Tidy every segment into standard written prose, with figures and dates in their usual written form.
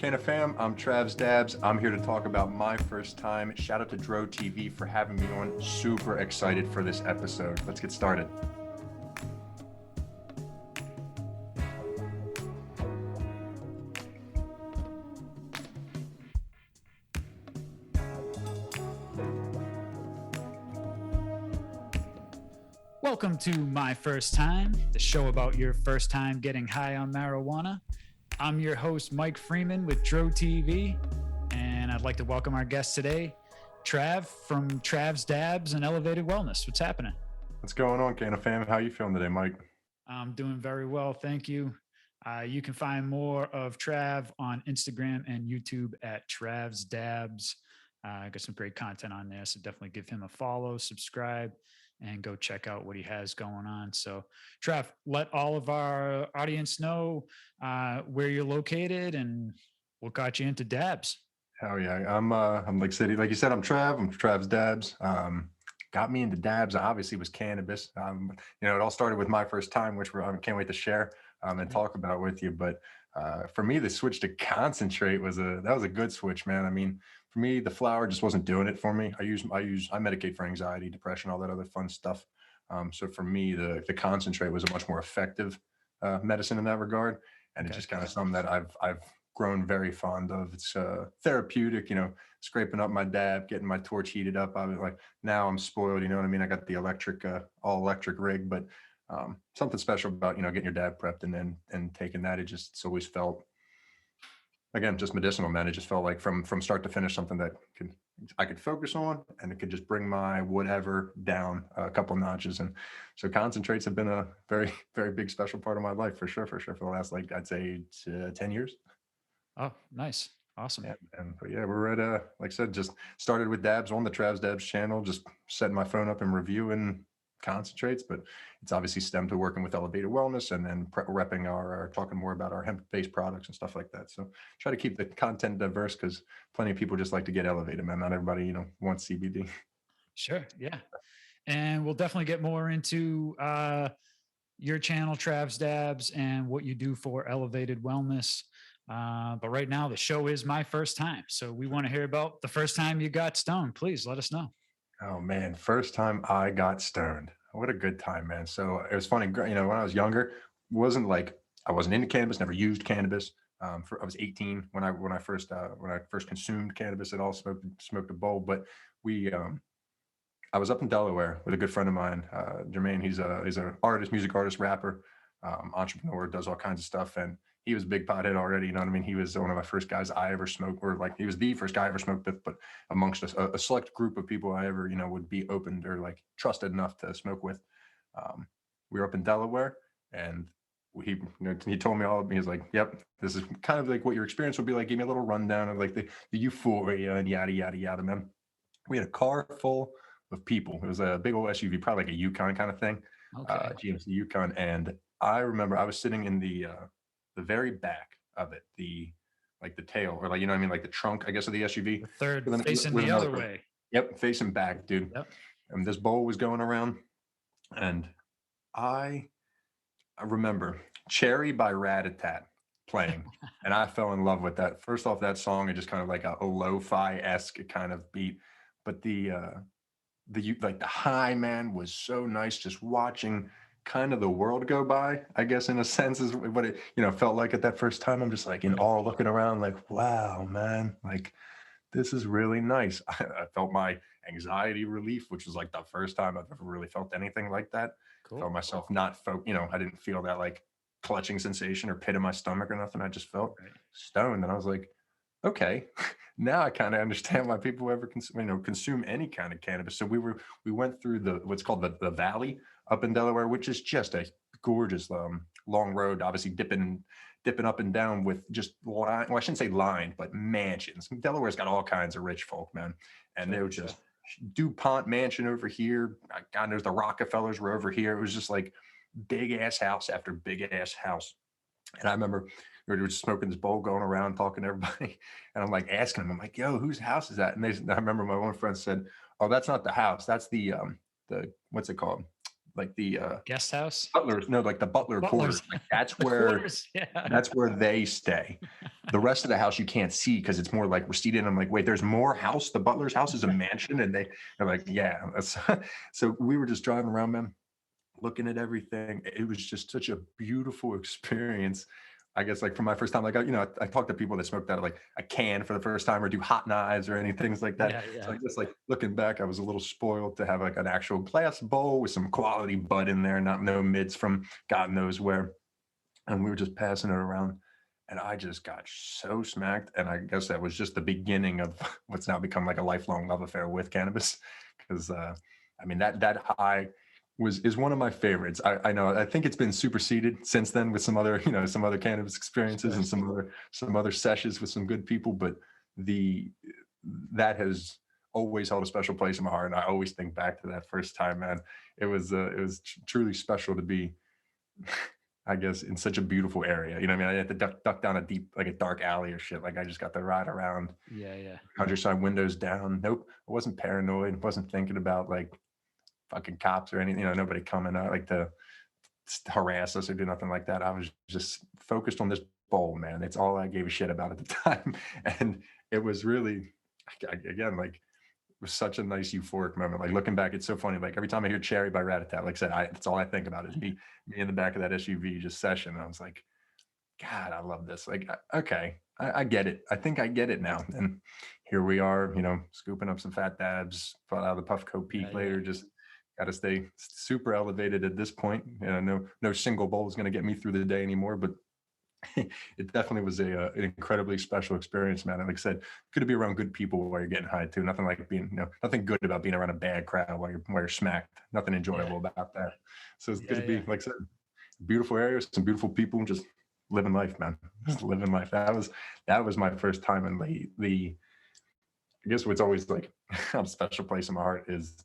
Canna fam, I'm Trav's Dabs. I'm here to talk about my first time. Shout out to Dro TV for having me on. Super excited for this episode. Let's get started. Welcome to My First Time, the show about your first time getting high on marijuana. I'm your host, Mike Freeman with Dro TV, and I'd like to welcome our guest today, Trav from TRAV'S, DABS, and Elevated Wellness. What's happening? What's going on, Canna fam? How you feeling today, Mike? I'm doing very well, thank you. You can find more of Trav on Instagram and YouTube at TRAV'S, DABS. I got some great content on there, so definitely give him a follow, subscribe, and go check out what he has going on. So, Trav, let all of our audience know where you're located and what got you into DABS. Hell yeah. I'm like city, like you said, I'm Trav. I'm Trav's Dabs. Got me into dabs obviously was cannabis. It all started with my first time, which I can't wait to share and talk about with you. But for me, the switch to concentrate was a good switch, man. I mean, for me, the flower just wasn't doing it for me. I medicate for anxiety, depression, all that other fun stuff. So for me, the concentrate was a much more effective medicine in that regard, and it's just kind of something that I've grown very fond of. It's therapeutic, scraping up my dab, getting my torch heated up. I was like, now I'm spoiled, you know what I mean? I got the electric, all electric rig, but something special about, getting your dab prepped and taking that. It's always felt, again, just medicinal, man. It just felt like from start to finish, something that I could focus on, and it could just bring my whatever down a couple notches. And so concentrates have been a very, very big special part of my life for sure, for the last, like, I'd say 10 years. Oh, nice. Awesome. But yeah, we're at like I said, just started with dabs on the Trav's Dabs channel, just setting my phone up and reviewing concentrates, but it's obviously stemmed to working with Elevated Wellness and then repping our talking more about our hemp-based products and stuff like that. So try to keep the content diverse, because plenty of people just like to get elevated, man. Not everybody, wants CBD. Sure. Yeah. And we'll definitely get more into your channel, Trav's Dabs, and what you do for Elevated Wellness. But right now, the show is My First Time. So we want to hear about the first time you got stoned. Please let us know. Oh man, first time I got stoned. What a good time, man. So it was funny, when I was younger, wasn't like I wasn't into cannabis, never used cannabis. I was 18 when I first consumed cannabis at all, smoked a bowl. But I was up in Delaware with a good friend of mine, Jermaine. He's an artist, music artist, rapper, entrepreneur, does all kinds of stuff, and he was a big pothead already. You know what I mean? He was one of my first guys I ever smoked, or like he was the first guy I ever smoked with. But amongst a select group of people I ever would be open or like trusted enough to smoke with, we were up in Delaware, and he told me all. He was like, "Yep, this is kind of like what your experience would be like." Gave me a little rundown of like the euphoria and yada yada yada. Man, we had a car full of people. It was a big old SUV, probably like a Yukon kind of thing, GMC Yukon. And I remember I was sitting in the very back of it, the tail, or like, like the trunk, I guess, of the SUV. The third facing the other way. Yep, facing back, dude. Yep. And this bowl was going around, and I remember Cherry by Rat-a-Tat playing, and I fell in love with that. First off, that song is just kind of like a lo-fi-esque kind of beat, but the high, man, was so nice, just watching kind of the world go by, I guess, in a sense, is what it felt like at that first time. I'm just like in awe, looking around like, wow, man, like this is really nice. I felt my anxiety relief, which was like the first time I've ever really felt anything like that. Cool. Felt myself not I didn't feel that like clutching sensation or pit in my stomach or nothing. I just felt stoned, and I was like, okay, now I kind of understand why people ever consume any kind of cannabis. So we went through what's called the Valley up in Delaware, which is just a gorgeous long road, obviously dipping up and down with just line. Well, I shouldn't say lined, but mansions. Delaware's got all kinds of rich folk, man, and they were just DuPont mansion over here. God knows the Rockefellers were over here. It was just like big ass house after big ass house. And I remember we were just smoking this bowl, going around talking to everybody, and I'm like asking them, I'm like, "Yo, whose house is that?" And I remember my one friend said, "Oh, that's not the house. That's the what's it called? like the Guest house? butlers, no, like the butler quarters. Butlers. Like that's The where quarters. Yeah. they stay. The rest of the house you can't see because it's more like we're seated. I'm like, wait, there's more house. The butler's house is a mansion, and they're like, yeah. So we were just driving around, man, looking at everything. It was just such a beautiful experience. I guess like for my first time, like I talk to people that smoked out of like a can for the first time or do hot knives or any things like that. Yeah. So Yeah. I guess like looking back, I was a little spoiled to have like an actual glass bowl with some quality bud in there, not no mids from God knows where. And we were just passing it around, and I just got so smacked. And I guess that was just the beginning of what's now become like a lifelong love affair with cannabis. Because I mean that high is one of my favorites. I know I think it's been superseded since then with some other some other cannabis experiences Sure. and some other sessions with some good people, but the that has always held a special place in my heart. And I always think back to that first time, man. It was truly special to be, I guess, in such a beautiful area. You know what I mean? I had to duck down a deep, like a dark alley or shit. Like I just got to ride around, Yeah. Yeah. countryside windows down. Nope. I wasn't paranoid. Wasn't thinking about like fucking cops or anything, nobody coming out like to harass us or do nothing like that. I was just focused on this bowl, man. It's all I gave a shit about at the time. And it was really, again, like, it was such a nice euphoric moment. Like looking back, it's so funny. Like every time I hear Cherry by Rat-a-Tat, like I said, that's all I think about is me in the back of that SUV just session. And I was like, God, I love this. Like, okay, I get it. I think I get it now. And here we are, scooping up some fat dabs, fought out of the Puffco Yeah. Peak Yeah. later. Just got to stay super elevated at this point. No single bowl is going to get me through the day anymore. But it definitely was an incredibly special experience, man. And like I said, good to be around good people while you're getting high too. Nothing like being, nothing good about being around a bad crowd while you're smacked. Nothing Yeah. enjoyable about that. So it's good Yeah. to be, Yeah. like I said, beautiful area, some beautiful people, just living life, man. Just living life. That was my first time, and the I guess what's always like a special place in my heart is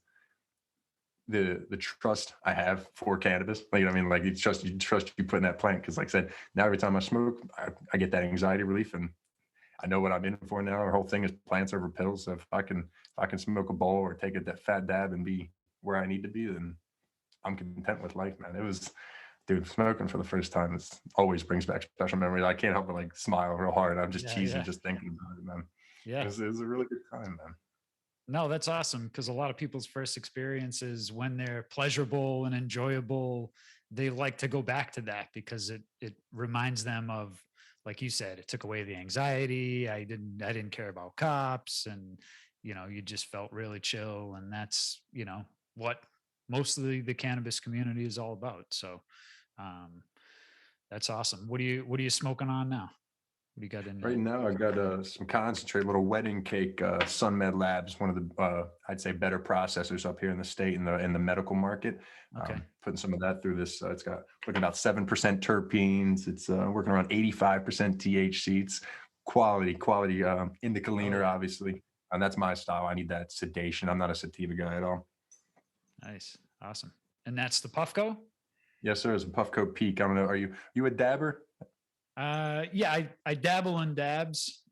the trust I have for cannabis. Like, you know what I mean? Like you trust you put in that plant. Cause like I said, now every time I smoke, I get that anxiety relief, and I know what I'm in for now. Our whole thing is plants over pills. So if I can smoke a bowl or take that fat dab and be where I need to be, then I'm content with life, man. It was, dude, smoking for the first time is always brings back special memories. I can't help but like smile real hard. I'm just Yeah. cheesing Yeah. just thinking about it, man. Yeah. It was a really good time, man. No, that's awesome because a lot of people's first experiences when they're pleasurable and enjoyable, they like to go back to that because it reminds them of, like you said, it took away the anxiety. I didn't care about cops, and you just felt really chill, and that's what most of the cannabis community is all about. So um, that's awesome. What are you smoking on now? What do you got in Right there? now, I got some concentrate, little wedding cake. SunMed Labs, one of the I'd say better processors up here in the state in the medical market. Okay. Putting some of that through this. It's got looking about 7% terpenes. It's working around 85% THC. It's quality indica Oh leaner, yeah. obviously, and that's my style. I need that sedation. I'm not a sativa guy at all. Nice. Awesome. And that's the Puffco? Yes, sir. It's a Puffco Peak. I don't know. Are you a dabber? Yeah, I dabble in dabs.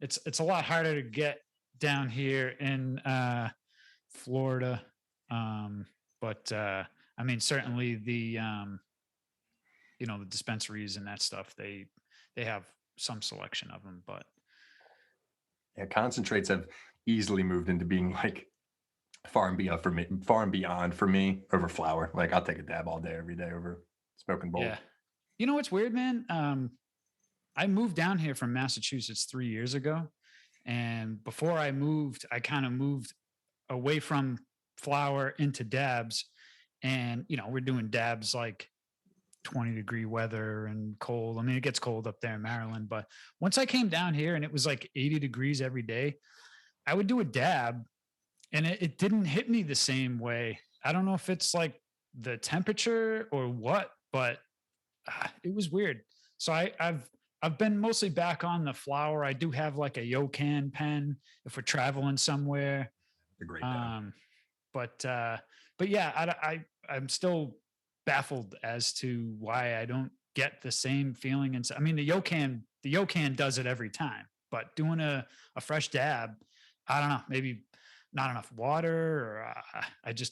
It's a lot harder to get down here in Florida. But I mean certainly the dispensaries and that stuff, they have some selection of them, but Yeah, concentrates have easily moved into being like far and beyond for me over flower. Like I'll take a dab all day, every day over smoking yeah. bowl. You know what's weird, man? I moved down here from Massachusetts 3 years ago, and before I moved, I kind of moved away from flower into dabs. And we're doing dabs like 20-degree weather and cold. I mean, it gets cold up there in Maryland, but once I came down here and it was like 80 degrees every day, I would do a dab, and it didn't hit me the same way. I don't know if it's like the temperature or what, but it was weird. So I've been mostly back on the flower. I do have like a Yokan pen if we're traveling somewhere. A great dab. Um, but but yeah, I'm still baffled as to why I don't get the same feeling. And I mean, the Yokan does it every time, but doing a fresh dab, I don't know, maybe not enough water, or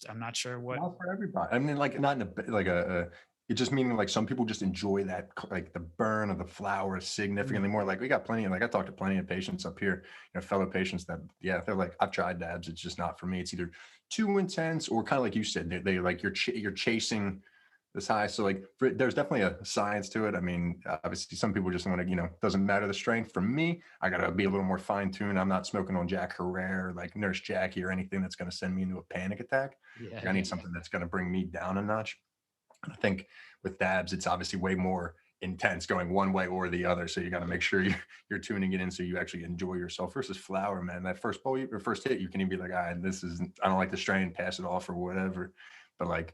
I'm not sure what. Not for everybody. I mean, like, not in a like a it just meaning like some people just enjoy that like the burn of the flour Mm, significantly more. Like we got plenty of like I talked to plenty of patients up here, fellow patients that yeah, they're like, I've tried dabs, it's just not for me. It's either too intense or kind of like you said, they like you're chasing this high. So like there's definitely a science to it. I mean, obviously some people just want to, doesn't matter the strength. For me, I gotta be a little more fine tuned. I'm not smoking on Jack Herrera or like Nurse Jackie or anything that's gonna send me into a panic attack. yeah, Like I yeah, need something that's going to bring me down a notch. And I think with dabs, it's obviously way more intense going one way or the other. So you got to make sure you're tuning it in so you actually enjoy yourself versus flower, man. That first bowl or first hit, you can even be like, this is, I don't like the strain, pass it off or whatever. But like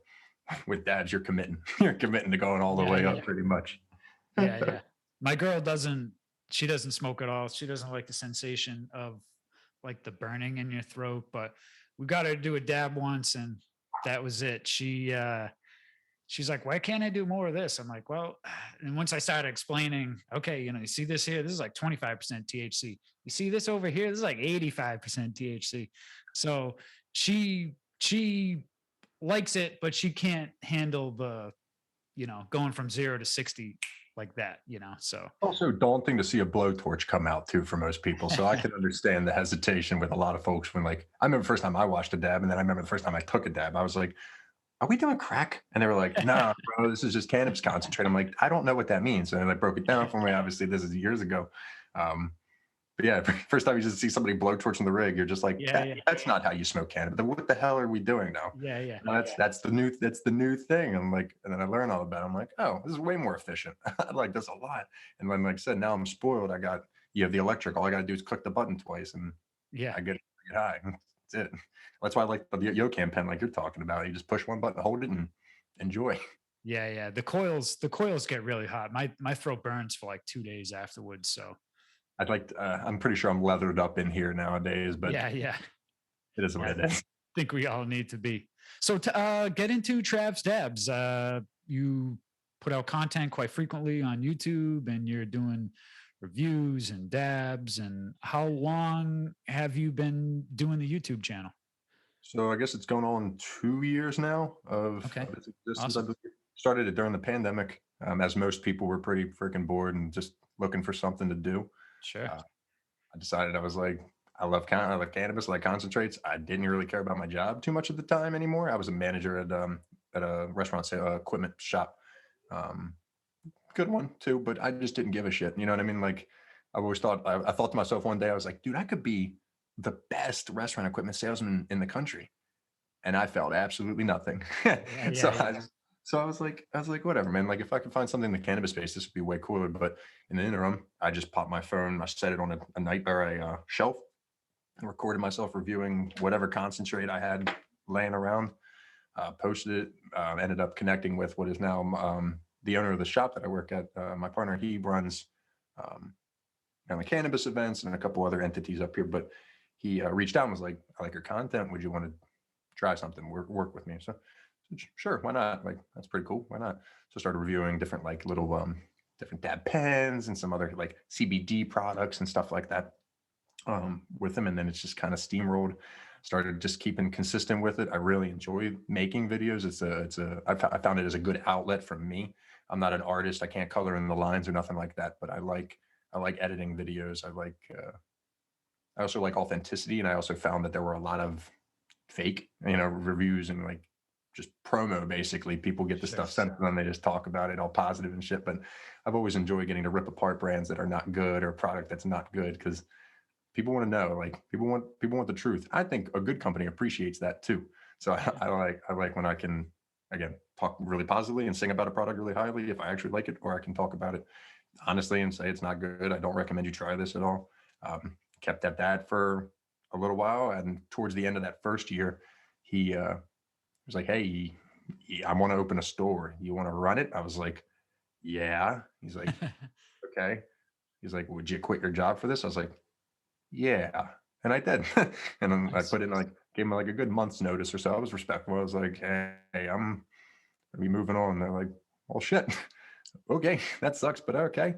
with dabs, you're committing, you're committing to going all the yeah, way yeah, up pretty much. yeah, yeah. My girl doesn't. She doesn't smoke at all. She doesn't like the sensation of like the burning in your throat. But we got her to do a dab once, and that was it. She's like, why can't I do more of this? I'm like, well, and once I started explaining, okay, you see this here, this is like 25% THC. You see this over here, this is like 85% THC. So she likes it, but she can't handle the, going from 0 to 60 like that. So Also daunting to see a blowtorch come out too for most people. So I can understand the hesitation with a lot of folks when like I remember the first time I watched a dab and then I remember the first time I took a dab. I was like, are we doing crack? And they were like, nah, bro, this is just cannabis concentrate. I'm like, I don't know what that means. And they like broke it down for me. Obviously, this is years ago. Um, but yeah, first time you just see somebody blowtorching the rig, you're just like, yeah, yeah, that's not how you smoke cannabis. What the hell are we doing now? yeah, yeah, No, that's the new thing. I'm like, and then I learn all about it. I'm like, oh, this is way more efficient. I like this a lot. And then, like I said, now I'm spoiled. You have the electric. All I got to do is click the button twice, and yeah. I get high. That's it. That's why I like the Yo-Cam pen, like you're talking about. You just push one button, hold it, and enjoy. Yeah, yeah. The coils get really hot. My throat burns for like 2 days afterwards. So I'm pretty sure I'm leathered up in here nowadays, but yeah, yeah. it is what Yeah, it is. think we all need to be. So to get into Trav's Dabs, you put out content quite frequently on YouTube, and you're doing reviews and dabs. And how long have you been doing the YouTube channel? So I guess it's going on 2 years now Okay, of its existence. I awesome. believe started it during the pandemic, as most people were pretty freaking bored and just looking for something to do. Sure. Uh, I decided I was like, I love cannabis, I like concentrates. I didn't really care about my job too much at the time anymore. I was a manager at a restaurant equipment shop. Um, Good one too, but I just didn't give a shit. You know what I mean? Like I've always thought, I thought to myself one day, I was like, dude, I could be the best restaurant equipment salesman in the country. And I felt absolutely nothing. Yeah, so yeah, yeah. I was like, whatever, man. Like if I could find something in the cannabis space, this would be way cooler. But in the interim, I just popped my phone, I set it on a night or a shelf and recorded myself reviewing whatever concentrate I had laying around, posted it, ended up connecting with what is now the owner of the shop that I work at. My partner, he runs kind of cannabis events and a couple other entities up here, but he reached out and was like, I like your content. Would you want to try something, work with me? So sure, why not? Like, that's pretty cool. Why not? So I started reviewing different like little different dab pens and some other like CBD products and stuff like that with him. And then it's just kind of steamrolled. Started just keeping consistent with it. I really enjoy making videos. I found it as a good outlet for me. I'm not an artist. I can't color in the lines or nothing like that, but I like editing videos. I also like authenticity. And I also found that there were a lot of fake, reviews and like just promo. Basically, people get the Sure. stuff sent to them, they just talk about it all positive and shit. But I've always enjoyed getting to rip apart brands that are not good or a product that's not good because people want to know. Like people want the truth. I think a good company appreciates that too. So Yeah. I like when I can again talk really positively and sing about a product really highly if I actually like it, or I can talk about it honestly and say it's not good. I don't recommend you try this at all. Kept at that for a little while, and towards the end of that first year, he was like, "Hey, I want to open a store. You want to run it?" I was like, "Yeah." He's like, "Okay." He's like, "Would you quit your job for this?" I was like, "Yeah," and I did. And then I Nice. put in like gave him like a good month's notice or so. I was respectful. I was like, "Hey, I'm gonna be moving on." And they're like, "Well, shit. Okay, that sucks, but okay."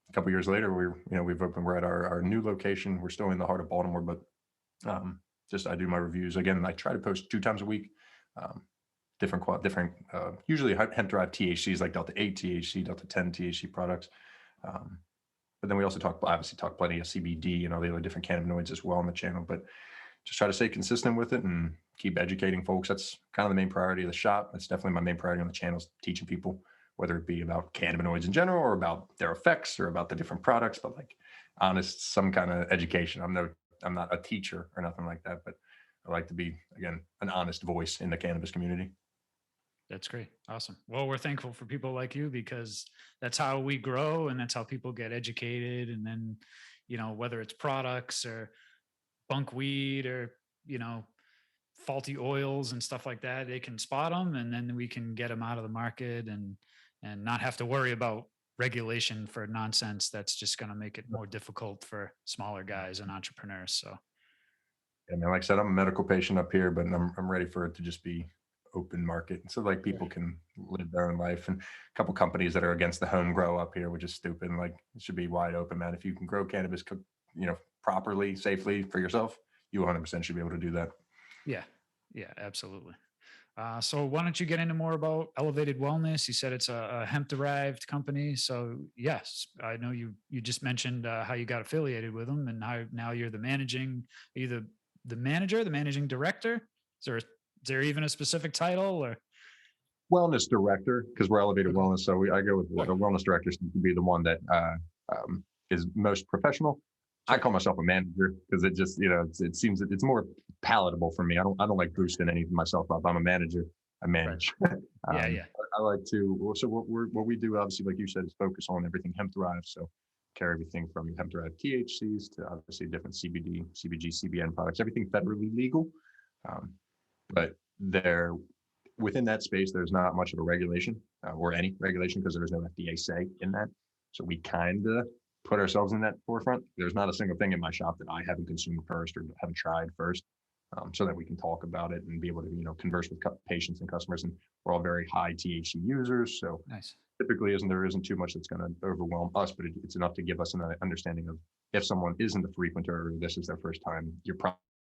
A couple years later, we're at our new location. We're still in the heart of Baltimore, but Um, just I do my reviews again. I try to post 2 times a week. Um, different usually hemp derived THCs like Delta 8 THC, Delta 10 THC products. Um, but then we also obviously talk plenty of CBD and all the other different cannabinoids as well on the channel. But just try to stay consistent with it and keep educating folks. That's kind of the main priority of the shop. That's definitely my main priority on the channel is teaching people, whether it be about cannabinoids in general or about their effects or about the different products, but like honest, some kind of education. I'm not a teacher or nothing like that, but I like to be, again, an honest voice in the cannabis community. That's great. Awesome. Well, we're thankful for people like you because that's how we grow and that's how people get educated. And then, whether it's products or bunk weed or, you know, faulty oils and stuff like that, they can spot them and then we can get them out of the market and not have to worry about regulation for nonsense that's just going to make it more difficult for smaller guys and entrepreneurs. So, I mean, like I said, I'm a medical patient up here, but I'm ready for it to just be open market. So like yeah. people can live their own life. And a couple companies that are against the home grow up here, which is stupid. And like it should be wide open, man. If you can grow cannabis, properly, safely for yourself, you 100% should be able to do that. Yeah. Yeah, absolutely. So why don't you get into more about Elevated Wellness? You said it's a hemp derived company. So yes, I know you just mentioned how you got affiliated with them and how now you're the managing, are you the manager, the managing director? Is there even a specific title or? Wellness director, because we're elevated Okay. wellness. So I go with Sure. the wellness director seems to be the one that is most professional. I Sure. call myself a manager because it just, it seems that it's more palatable for me. I don't like boosting anything myself up. I'm a manager. I Right. manage. Yeah. Yeah. I like to, so what we do, obviously, like you said, is focus on everything hemp derived. So carry everything from hemp derived THCs to obviously different CBD, CBG, CBN products, everything federally legal. Um, but there within that space, there's not much of a regulation or any regulation because there's no FDA say in that. So we kind of put ourselves in that forefront. There's not a single thing in my shop that I haven't consumed first or haven't tried first, so that we can talk about it and be able to, converse with patients and customers. And we're all very high THC users, so Nice. typically there isn't too much that's going to overwhelm us, but it's enough to give us an understanding of if someone isn't a frequenter or this is their first time, you're probably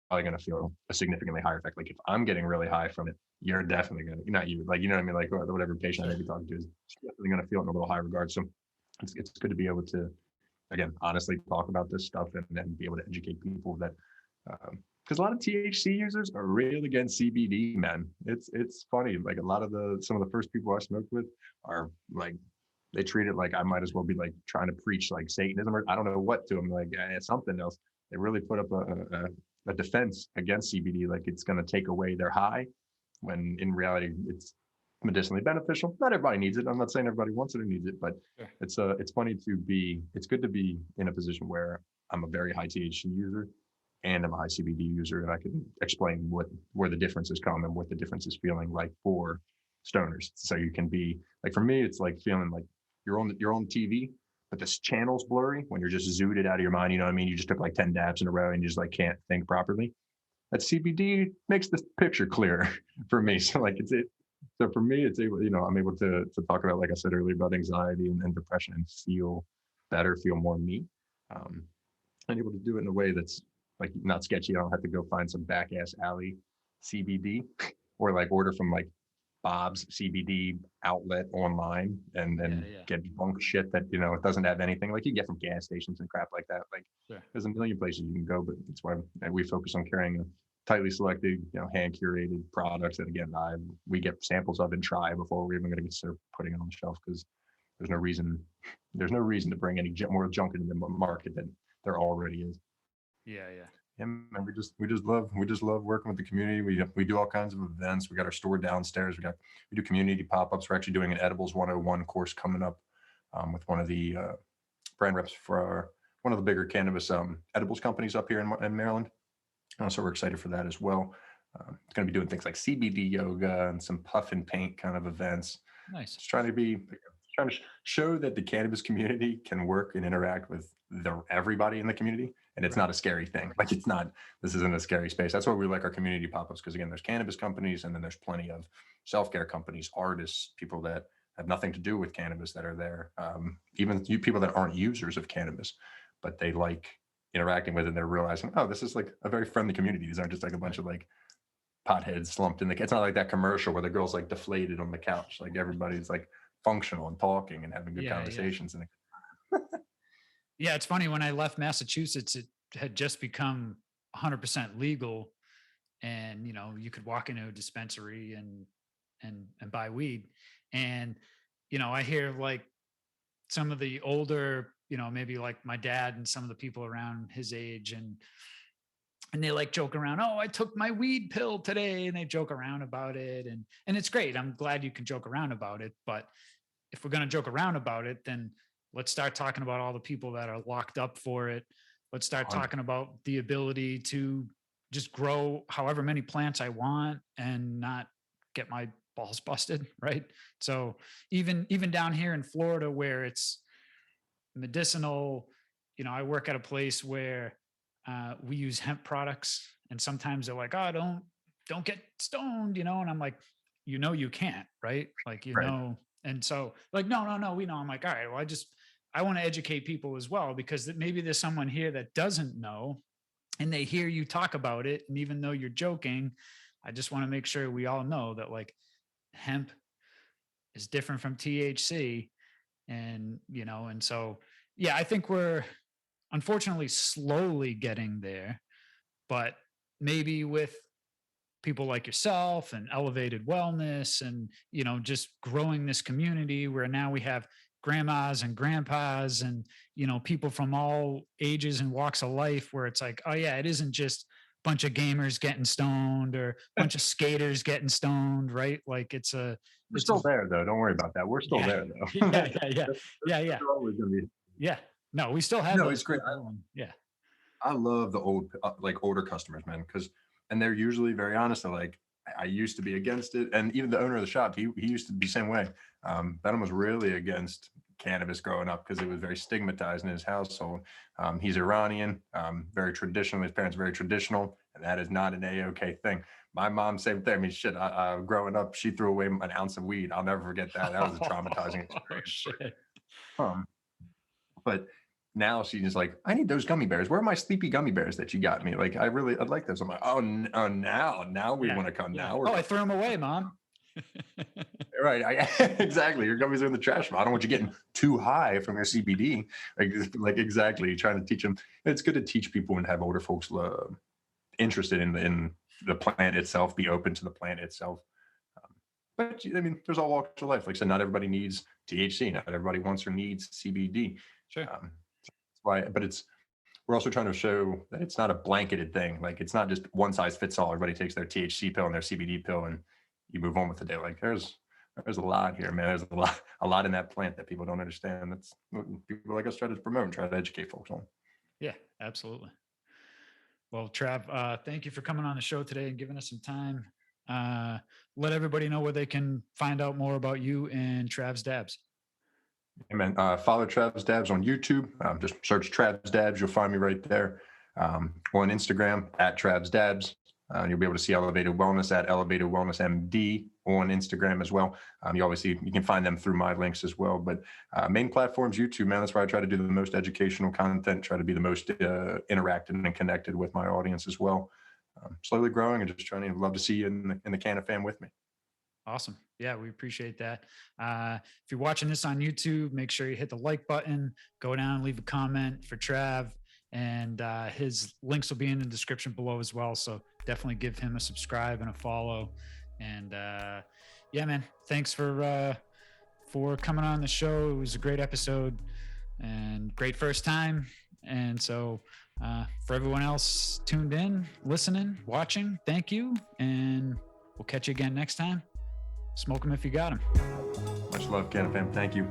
going to feel a significantly higher effect. Like if I'm getting really high from it, you're definitely going to, not you, like, you know what I mean? Like whatever patient I may Sure. be talking to is definitely going to feel it in a little high regard. So it's good to be able to, again, honestly talk about this stuff and then be able to educate people that, because a lot of THC users are real against CBD, man. It's funny. Like a lot of some of the first people I smoked with are like they treat it like I might as well be like trying to preach like Satanism or I don't know what to them. Like it's something else. They really put up a defense against CBD, like it's going to take away their high, when in reality it's medicinally beneficial. Not everybody needs it. I'm not saying everybody wants it or needs it, but Sure. it's funny it's good to be in a position where I'm a very high THC user and I'm a high CBD user, and I can explain where the differences come and what the difference is feeling like for stoners. So you can be like, for me, it's like feeling like you're on TV, but this channel's blurry when you're just zooted out of your mind. You know what I mean? You just took like 10 dabs in a row and you just like can't think properly. That CBD makes the picture clearer for me. So like it's it. So for me, it's able, I'm able to talk about, like I said earlier, about anxiety and depression and feel better, feel more me. Um, and able to do it in a way that's like not sketchy. I don't have to go find some back ass alley CBD or like order from like Bob's CBD outlet online and Yeah. then Yeah. get bunk shit that it doesn't have anything like you get from gas stations and crap like that. Like Sure. there's a million places you can go, but that's why we focus on carrying a tightly selected, hand curated products that again we get samples of and try before we're even going to consider putting it on the shelf because there's no reason to bring any more junk into the market than there already is. Yeah. Yeah. Yeah, man, we just love working with the community. We do all kinds of events. We got our store downstairs. We do community pop-ups. We're actually doing an edibles 101 course coming up with one of the brand reps for one of the bigger cannabis edibles companies up here in Maryland. So we're excited for that as well. It's going to be doing things like CBD yoga and some puff and paint kind of events. Nice. Just trying to show that the cannabis community can work and interact with everybody in the community, and it's Right. not a scary thing. Like it's not. This isn't a scary space. That's why we like our community pop-ups because again, there's cannabis companies, and then there's plenty of self-care companies, artists, people that have nothing to do with cannabis that are there. Even you people that aren't users of cannabis, but they like interacting with, and they're realizing, oh, this is like a very friendly community. These aren't just like a bunch of like potheads slumped in the. It's not like that commercial where the girl's like deflated on the couch. Like everybody's like functional and talking and having good Yeah, yeah. conversations. And Yeah, it's funny, when I left Massachusetts, it had just become 100% legal, and you could walk into a dispensary and buy weed. And I hear like some of the older, maybe like my dad and some of the people around his age, and they like joke around, oh, I took my weed pill today, and they joke around about it. And it's great. I'm glad you can joke around about it, but if we're going to joke around about it, then let's start talking about all the people that are locked up for it. Let's start 100. talking about the ability to just grow however many plants I want and not get my balls busted, right? So even down here in Florida, where it's medicinal, I work at a place where we use hemp products, and sometimes they're like, oh, don't get stoned, and I'm like, you can't, right? Like, Right. and so like, no, we know. I'm like, all right, well, I want to educate people as well, because maybe there's someone here that doesn't know, and they hear you talk about it, and even though you're joking, I just want to make sure we all know that like hemp is different from THC. And so yeah, I think we're unfortunately slowly getting there, but maybe with people like yourself and elevated wellness, and just growing this community where now we have grandmas and grandpas, and people from all ages and walks of life, where it's like, oh yeah, it isn't just a bunch of gamers getting stoned or a bunch of skaters getting stoned, right? Like We're it's a still there though. Don't worry about that. We're still yeah, there though. yeah, yeah, yeah, yeah, yeah, They're always gonna be. yeah. No, we still have No, those it's great. people. And yeah. I love the old, like older customers, man, because and they're usually very honest. They're like, I used to be against it, and even the owner of the shop, he used to be the same way. Benham was really against cannabis growing up because it was very stigmatized in his household. He's Iranian, very traditional. His parents very traditional, and that is not an A-OK thing. My mom, same thing. I mean, shit. Growing up, she threw away an ounce of weed. I'll never forget that. That was a traumatizing Oh experience. shit. Um, but now she's just like, I need those gummy bears. Where are my sleepy gummy bears that you got me? Like, I'd like those. I'm like, oh, now we Yeah. want to come. Yeah. Now we're Oh, I threw them away, mom. right. Exactly. Your gummies are in the trash. I don't want you getting too high from your CBD. Like exactly. Trying to teach them. It's good to teach people and have older folks interested in the plant itself, be open to the plant itself. But I mean, there's all walks of life. Like I said, not everybody needs THC. Not everybody wants or needs CBD. Sure. That's why, but we're also trying to show that it's not a blanketed thing. Like it's not just one size fits all. Everybody takes their THC pill and their CBD pill, and you move on with the day. Like there's a lot here, man. There's a lot in that plant that people don't understand. That's what people like us try to promote and try to educate folks on. Yeah, absolutely. Well, Trav, thank you for coming on the show today and giving us some time. Let everybody know where they can find out more about you and Trav's Dabs. Amen. Follow TRAV'S DABS on YouTube. Just search TRAV'S DABS. You'll find me right there. On Instagram at TRAV'S DABS. You'll be able to see Elevated Wellness at Elevated Wellness MD on Instagram as well. You can find them through my links as well. But main platforms, YouTube, man. That's where I try to do the most educational content, try to be the most interactive and connected with my audience as well. Slowly growing and just trying to love to see you in the Canna fam with me. Awesome. Yeah, we appreciate that. If you're watching this on YouTube, make sure you hit the like button, go down, leave a comment for Trav, and his links will be in the description below as well. So definitely give him a subscribe and a follow. And yeah, man, thanks for coming on the show. It was a great episode and great first time. And so for everyone else tuned in, listening, watching, thank you. And we'll catch you again next time. Smoke them if you got them. Much love, Canna fam. Thank you.